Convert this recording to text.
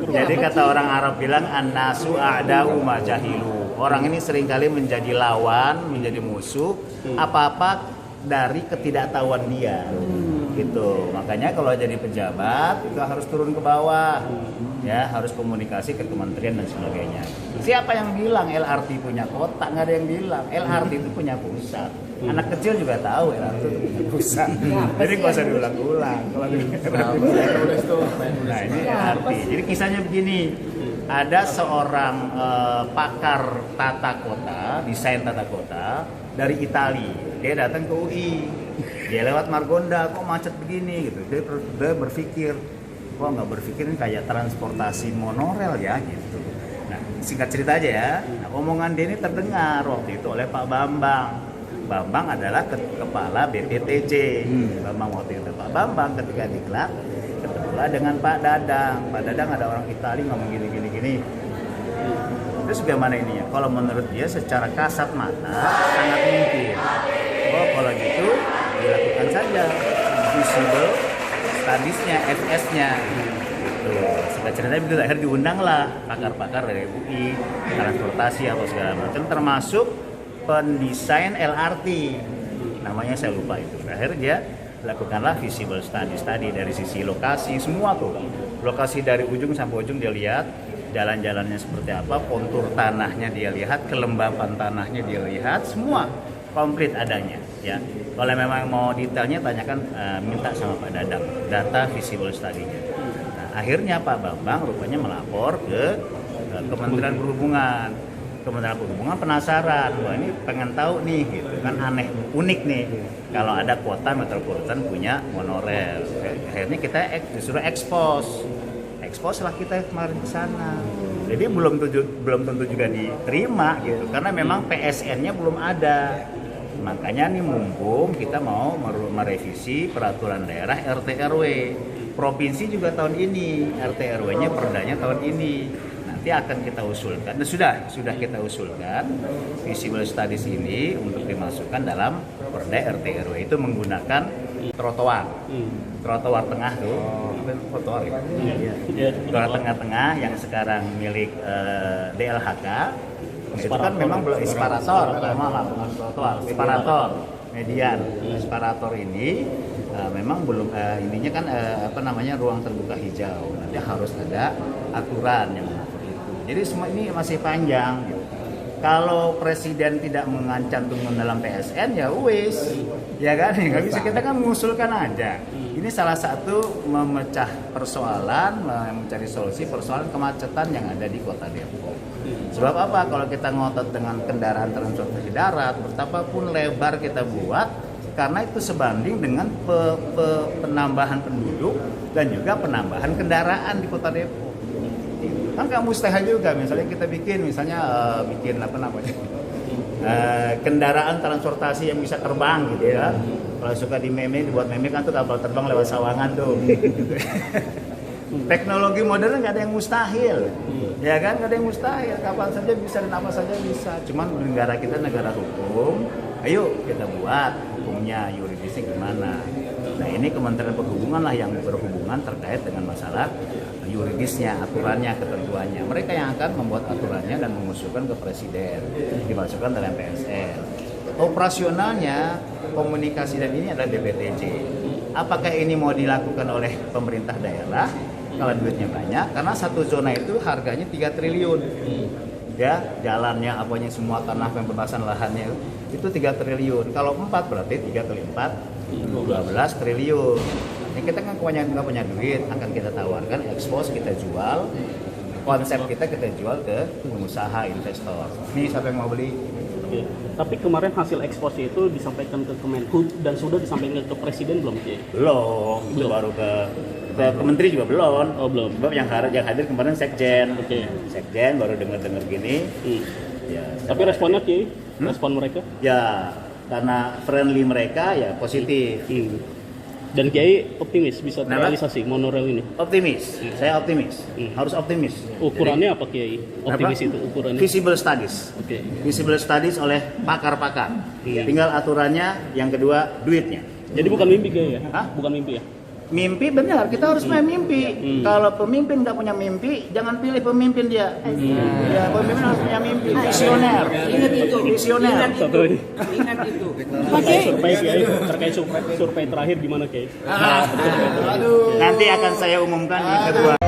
Jadi kata orang Arab bilang an-nasu a'da'u ma jahilu. Orang ini seringkali menjadi lawan, menjadi musuh apa-apa dari ketidaktahuan dia. Gitu. Makanya kalau jadi pejabat itu harus turun ke bawah. Ya, harus komunikasi ke kementerian dan sebagainya. Siapa yang bilang LRT punya kota? Nggak ada yang bilang. LRT itu punya pusat. Anak kecil juga tahu LRT itu punya pusat. Jadi nggak usah diulang-ulang. Nah ini LRT. Jadi kisahnya begini. Ada seorang pakar tata kota, desain tata kota dari Italia. Dia datang ke UI. Dia lewat Margonda, kok macet begini gitu. Dia berpikir, kok nggak berpikir ini kayak transportasi monorel ya gitu. Nah singkat cerita aja ya. Nah, omongan dia ini terdengar waktu itu oleh Pak Bambang. Bambang adalah kepala BPTJ. Bambang waktu itu Pak Bambang ketika diklat ketemulah dengan Pak Dadang. Pak Dadang ada orang Itali ngomong gini. Terus bagaimana ini ya? Kalau menurut dia secara kasat mata sangat mungkin. Oh kalau gitu dilakukan saja visible studies-nya, FS-nya. Gitu. Singkat cerita begitu, akhirnya diundanglah pakar-pakar dari UI, transportasi atau segala macam, termasuk pendesain LRT. Namanya saya lupa itu. Akhirnya dia lakukanlah visible study dari sisi lokasi, semua tuh. Lokasi dari ujung sampai ujung dia lihat, jalan-jalannya seperti apa, kontur tanahnya dia lihat, kelembapan tanahnya dia lihat, semua komplit adanya. Ya, kalau memang mau detailnya tanyakan, minta sama Pak Dadang data visible study-nya. Nah, akhirnya Pak Bambang rupanya melapor ke Kementerian Perhubungan. Kementerian Perhubungan penasaran, wah ini pengen tahu nih, gitu kan aneh, unik nih kalau ada kota metropolitan punya monorail. Akhirnya kita disuruh ekspos lah kita kemarin ke sana. Jadi belum tentu juga diterima gitu, karena memang PSN-nya belum ada. Makanya nih mumpung kita mau merevisi peraturan daerah RT RW. Provinsi juga tahun ini, RT RW-nya perdanya tahun ini. Nanti akan kita usulkan, dan sudah kita usulkan visible studies ini untuk dimasukkan dalam perda RT RW itu menggunakan trotoar tengah tuh, trotoar ya, trotoar tengah-tengah yang sekarang milik DLHK. Itu kan memang belum separator, bukan trotoar, separator median. Separator ini memang belum ininya kan ruang terbuka hijau. Nanti harus ada aturan yang mengatur itu. Jadi semua ini masih panjang. Gitu. Kalau presiden tidak mencantumkan dalam PSN ya wis, ya kan? Nggak bisa, kita kan mengusulkan aja. Ini salah satu memecah persoalan, mencari solusi persoalan kemacetan yang ada di Kota Depok. Sebab apa? Kalau kita ngotot dengan kendaraan transportasi darat, betapapun lebar kita buat, karena itu sebanding dengan penambahan penduduk dan juga penambahan kendaraan di Kota Depok. Kan nggak mustahil juga, misalnya kita bikin kendaraan transportasi yang bisa terbang gitu ya. Kalau suka di meme, dibuat meme kan tuh kapal terbang lewat Sawangan tuh. Teknologi modern nggak ada yang mustahil, ya kan? Nggak ada yang mustahil, kapan saja bisa dan apa saja bisa. Cuman negara kita negara hukum, ayo kita buat hukumnya, yuridisnya gimana. Nah ini Kementerian Perhubungan lah yang berhubungan terkait dengan masalah yuridisnya, aturannya, ketentuannya. Mereka yang akan membuat aturannya dan mengusulkan ke presiden, dimasukkan dalam PSN. Operasionalnya, komunikasi dan ini adalah BPTJ. Apakah ini mau dilakukan oleh pemerintah daerah? Kalau duitnya banyak, karena satu zona itu harganya 3 triliun. Ya, jalannya, apanya semua tanah pembebasan lahannya itu 3 triliun. Kalau 4 berarti 3 kali 4 12 triliun. Ini kita kan kebanyakan nggak punya duit, akan kita tawarkan, ekspos, kita jual. Konsep kita jual ke pengusaha, investor. Nih siapa yang mau beli? Oke. Tapi kemarin hasil ekspos itu disampaikan ke Kemenhub dan sudah disampaikan ke Presiden belum sih? Belum, itu baru ke Menteri juga belum. Oh belum. Sebab yang hadir kemarin Sekjen. Oke. Sekjen baru dengar gini. Ya. Tapi responnya Ki, respon mereka? Ya, karena friendly mereka ya positif. Dan Kiai optimis bisa terrealisasi monorail ini? Optimis, saya optimis. Harus optimis. Ukurannya apa Kiai? Optimis itu ukurannya? Visible studies. Oke. Visible studies oleh pakar-pakar. Tinggal aturannya, yang kedua duitnya. Jadi bukan mimpi Kiai ya? Hah? Bukan mimpi ya? Mimpi benar, kita harus punya mimpi. Kalau pemimpin nggak punya mimpi, jangan pilih pemimpin dia. Ya, pemimpin harus punya mimpi. Visioner. Ingat itu. Visioner. Satu lagi. Ingat itu. Survei Kiai, terkait survei terakhir gimana Kiai? Nanti akan saya umumkan di kedua.